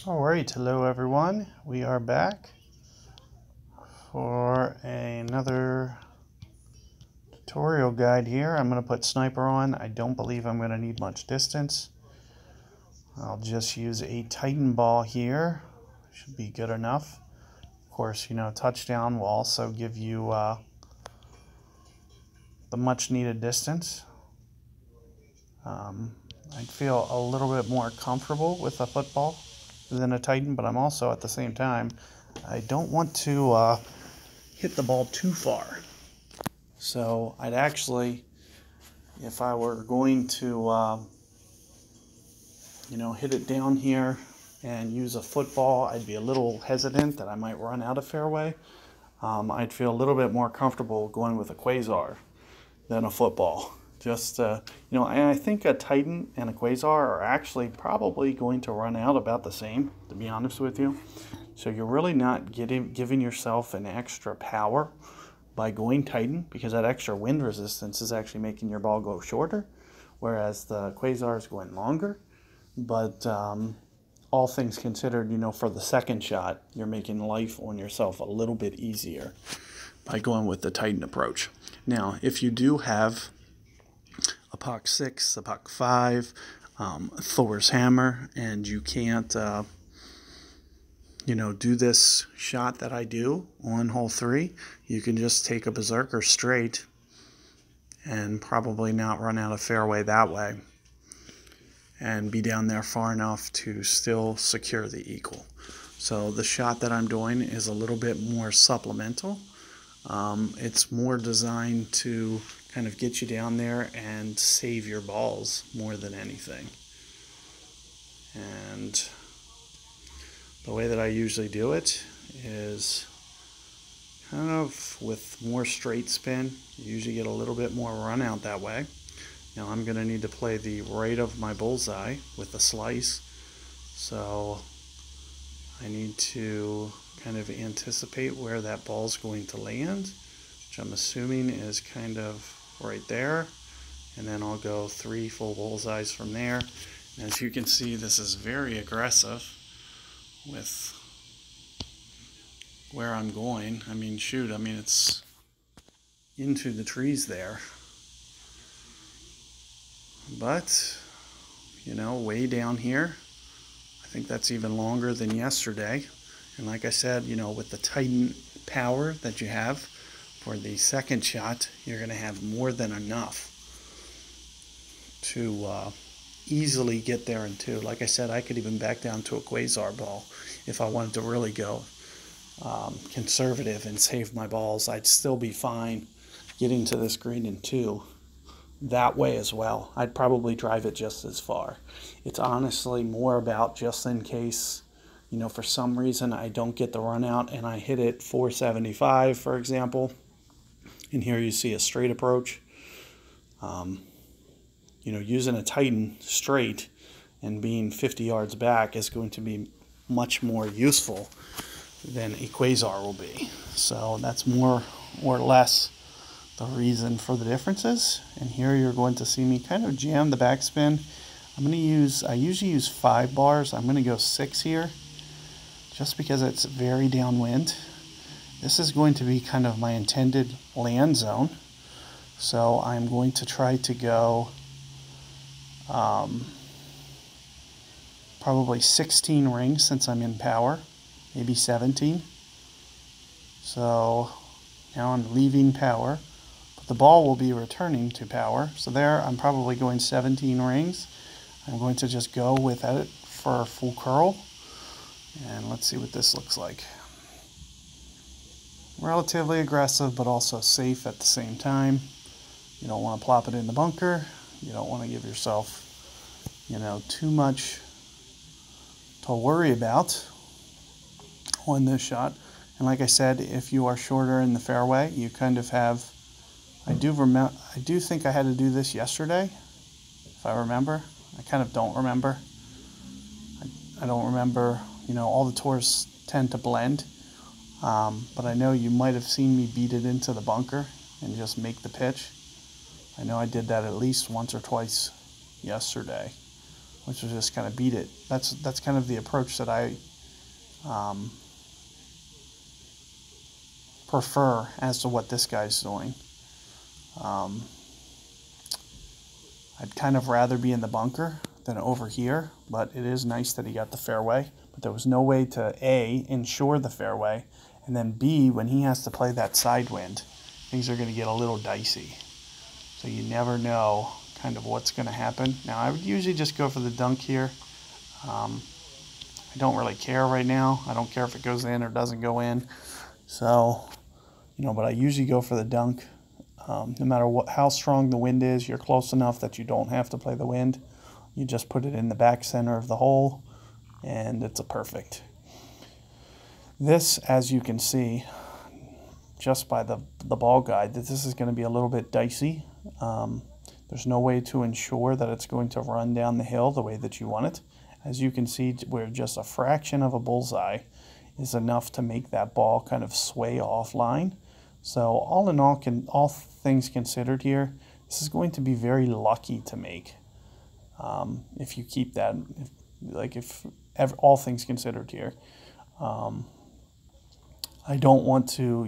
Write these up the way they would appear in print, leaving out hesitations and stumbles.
All right, hello everyone. We are back for another tutorial guide here. I'm going to put sniper on. I don't believe I'm going to need much distance. I'll just use a Titan ball here. Should be good enough. Of course, touchdown will also give you the much needed distance. I feel a little bit more comfortable with a football than a Titan, but I'm also at the same time, I don't want to hit the ball too far. So I'd actually, if I were going to, hit it down here and use a football, I'd be a little hesitant that I might run out of fairway. I'd feel a little bit more comfortable going with a Quasar than a football. Just, and I think a Titan and a Quasar are actually probably going to run out about the same, to be honest with you. So you're really not giving yourself an extra power by going Titan, because that extra wind resistance is actually making your ball go shorter, whereas the Quasar is going longer. But all things considered, for the second shot, you're making life on yourself a little bit easier by going with the Titan approach. Now, if you do have a Pak 6, a Pak 5, Thor's hammer, and you can't, do this shot that I do on hole 3, you can just take a Berserker straight and probably not run out of fairway that way and be down there far enough to still secure the eagle. So the shot that I'm doing is a little bit more supplemental. It's more designed to kind of get you down there and save your balls more than anything. And the way that I usually do it is kind of with more straight spin. You usually get a little bit more run out that way. Now I'm going to need to play the right of my bullseye with the slice. So I need to kind of anticipate where that ball's going to land, which I'm assuming is kind of right there. And then I'll go 3 full bullseyes from there. And as you can see, this is very aggressive with where I'm going. It's into the trees there. But, way down here, I think that's even longer than yesterday. And like I said, with the Titan power that you have for the second shot, you're going to have more than enough to easily get there in 2. Like I said, I could even back down to a Quasar ball if I wanted to really go conservative and save my balls. I'd still be fine getting to this green in 2 that way as well. I'd probably drive it just as far. It's honestly more about just in case, for some reason I don't get the run out and I hit it 475, for example, and here you see a straight approach. Using a Titan straight and being 50 yards back is going to be much more useful than a Quasar will be. So that's more or less the reason for the differences. And here you're going to see me kind of jam the backspin. I usually use 5 bars. I'm going to go 6 here just because it's very downwind. This is going to be kind of my intended land zone. So I'm going to try to go probably 16 rings since I'm in power, maybe 17. So now I'm leaving power. The ball will be returning to power. So there, I'm probably going 17 rings. I'm going to just go with it for a full curl. And let's see what this looks like. Relatively aggressive, but also safe at the same time. You don't want to plop it in the bunker. You don't want to give yourself, too much to worry about on this shot. And like I said, if you are shorter in the fairway, you kind of have, I do think I had to do this yesterday, if I remember. I kind of don't remember. I don't remember, all the tours tend to blend. But I know you might have seen me beat it into the bunker and just make the pitch. I know I did that at least once or twice yesterday. which is just kind of beat it. That's kind of the approach that I prefer as to what this guy's doing. I'd kind of rather be in the bunker than over here, but it is nice that he got the fairway. But there was no way to A, ensure the fairway, and then B, when he has to play that side wind, things are going to get a little dicey. So you never know kind of what's going to happen. Now I would usually just go for the dunk here. I don't really care right now. I don't care if it goes in or doesn't go in. So, but I usually go for the dunk. No matter how strong the wind is, you're close enough that you don't have to play the wind. You just put it in the back center of the hole, and it's a perfect. This, as you can see, just by the ball guide, that this is going to be a little bit dicey. There's no way to ensure that it's going to run down the hill the way that you want it. As you can see, where just a fraction of a bullseye is enough to make that ball kind of sway offline. So all in all, all things considered here, this is going to be very lucky to make. If you keep that, if all things considered here. I don't want to,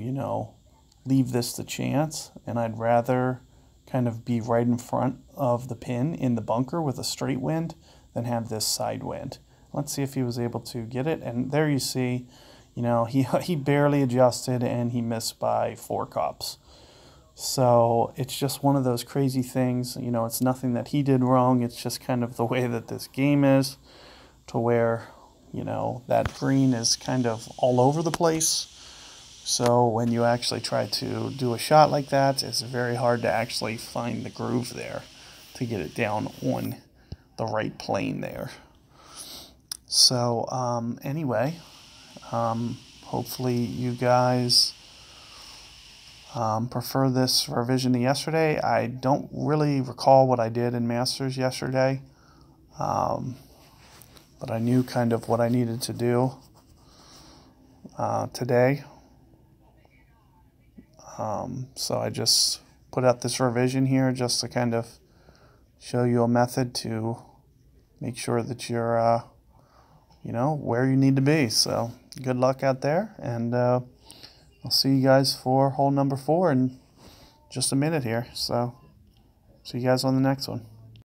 leave this to chance, and I'd rather kind of be right in front of the pin in the bunker with a straight wind than have this side wind. Let's see if he was able to get it, and there you see, he barely adjusted and he missed by 4 cups. So it's just one of those crazy things. It's nothing that he did wrong. It's just kind of the way that this game is, to where, that green is kind of all over the place. So when you actually try to do a shot like that, it's very hard to actually find the groove there to get it down on the right plane there. So anyway, hopefully you guys prefer this revision to yesterday. I don't really recall what I did in Masters yesterday, but I knew kind of what I needed to do today. So I just put out this revision here just to kind of show you a method to make sure that you're, where you need to be. So good luck out there, and I'll see you guys for hole number 4 in just a minute here. So see you guys on the next one.